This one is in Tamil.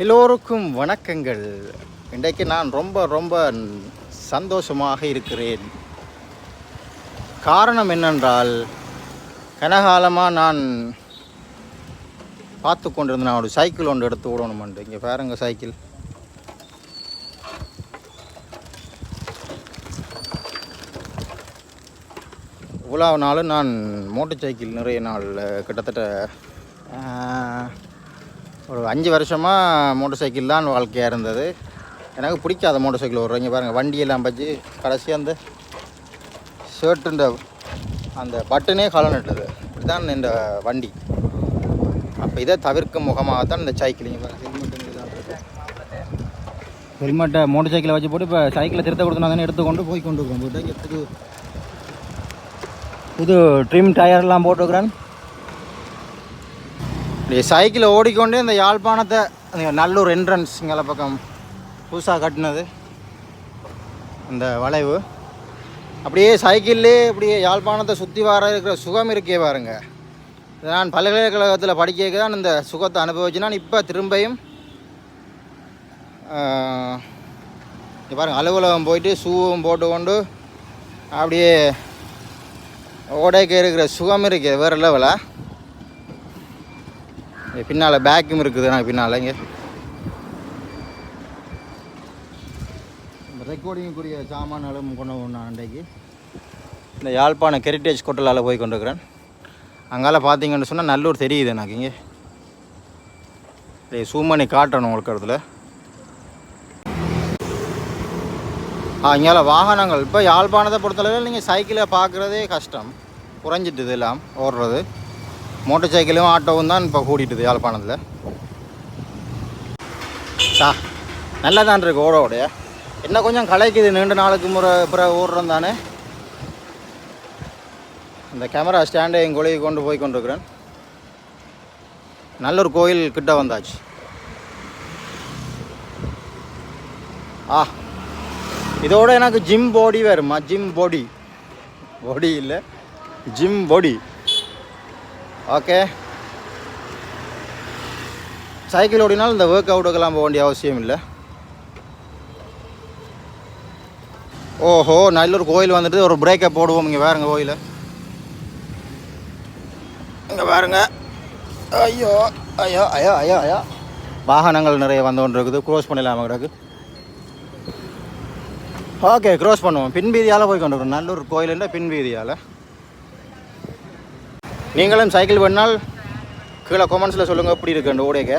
எல்லோருக்கும் வணக்கங்கள். இன்றைக்கு நான் ரொம்ப சந்தோஷமாக இருக்கிறேன். காரணம் என்னென்றால், கனகாலமாக நான் பார்த்து கொண்டிருந்தேன், நான் ஒரு சைக்கிள் ஒன்று எடுத்து விடணுமெண்டு. இங்கே பாருங்க சைக்கிள். இவ்வளோ நாளும் நான் மோட்டர் சைக்கிள் நிறைய நாள் கிட்டத்தட்ட ஒரு 5 வருஷமாக மோட்டர் சைக்கிள் தான் வாழ்க்கையாக இருந்தது. எனக்கு பிடிக்காத மோட்டர் சைக்கிள் ஓடுறோம். இங்கே பாருங்கள், வண்டியெல்லாம் பற்றி கடைசி அந்த ஷர்ட்டுன்ற அந்த பட்டனே கலந்துட்டுது. இதுதான் இந்த வண்டி. அப்போ இதை தவிர்க்கும் முகமாகத்தான் இந்த சைக்கிள். இங்கே பாருங்கள், ஹெல்மெட்டை மோட்டர் சைக்கிளை வச்சு போட்டு இப்போ சைக்கிளை திருத்த கொடுத்து தானே எடுத்துக்கொண்டு போய் கொண்டு இருக்கோம். போட்டு இங்கே புது ட்ரிம் டயர்லாம் போட்டுருக்குறேன். சைக்கிளை ஓடிக்கொண்டே இந்த யாழ்ப்பாணத்தை நல்லூர் என்ட்ரன்ஸ் இங்கே பக்கம் புதுசாக கட்டினது அந்த வளைவு, அப்படியே சைக்கிள்லே அப்படியே யாழ்ப்பாணத்தை சுற்றி வர இருக்கிற சுகம் இருக்கே பாருங்க. நான் பல்கலைக்கழகத்தில் படிக்க தான் இந்த சுகத்தை அனுபவிச்சு நான் இப்போ திரும்பியும் பாருங்கள் அலுவலகம் போயிட்டு ஷூவும் போட்டுக்கொண்டு அப்படியே ஓடைக்கு இருக்கிற சுகம் இருக்கே வேறு லெவலாக. பின்னால் பேக்கும் இருக்குது. நான் பின்னால் இங்கே ரெக்கார்டிங்குரிய சாமான்களும் கொண்டு நான் அன்றைக்கு இந்த யாழ்ப்பாணம் ஹெரிட்டேஜ் கொட்டலால் போய் கொண்டிருக்கிறேன். அங்கால பார்த்தீங்கன்னு சொன்னால் நல்லூர் தெரியுது எனக்கு. இங்கே ஜூம் பண்ணி காட்டணும் உங்களுக்கு இடத்துல. இங்கே வாகனங்கள் இப்போ யாழ்ப்பாணத்தை பொறுத்தளவில் நீங்கள் சைக்கிளை பார்க்குறதே கஷ்டம், குறைஞ்சிட்டுது எல்லாம் ஓடுறது. மோட்டர் சைக்கிளும் ஆட்டோவும் தான் இப்போ கூட்டிட்டுது யாழ்ப்பாணத்தில். நல்லா தான் இருக்குது ஓடோடைய. என்ன கொஞ்சம் கலைக்குது, நீண்ட நாளுக்கு பிறகு ஓடுறோம் தானே. இந்த கேமரா ஸ்டாண்டை என் கொலையை கொண்டு போய் கொண்டிருக்கிறேன். நல்லூர் கோயில் கிட்ட வந்தாச்சு. இதோட எனக்கு ஜிம் பாடி வருமா? ஜிம் பாடி இல்லை, ஜிம் பாடி. ஓகே, சைக்கிள் ஓடினால் இந்த ஒர்க் அவுட்டுக்கெல்லாம் போக வேண்டிய அவசியம் இல்லை. ஓஹோ, நல்லூர் கோயில் வந்துட்டு ஒரு பிரேக்கை போடுவோம். இங்கே பாருங்க கோயில், இங்கே பாருங்க. ஐயோ ஐயோ ஐயோ ஐயோ ஐயோ, வாகனங்கள் நிறைய வந்து கொண்டு இருக்குது. க்ரோஸ் பண்ணிடலாமா கிடக்கு? ஓகே, க்ரோஸ் பண்ணுவோம். பின்வீதியால் போய் கொண்டு இருக்கோம். நல்லூர் கோயிலுன்ற பின்வீதியால். நீங்களும் சைக்கிள் பண்ணால் கீழே கமெண்ட்ஸில் சொல்லுங்கள் எப்படி இருக்குன்னு ஓடேக்க.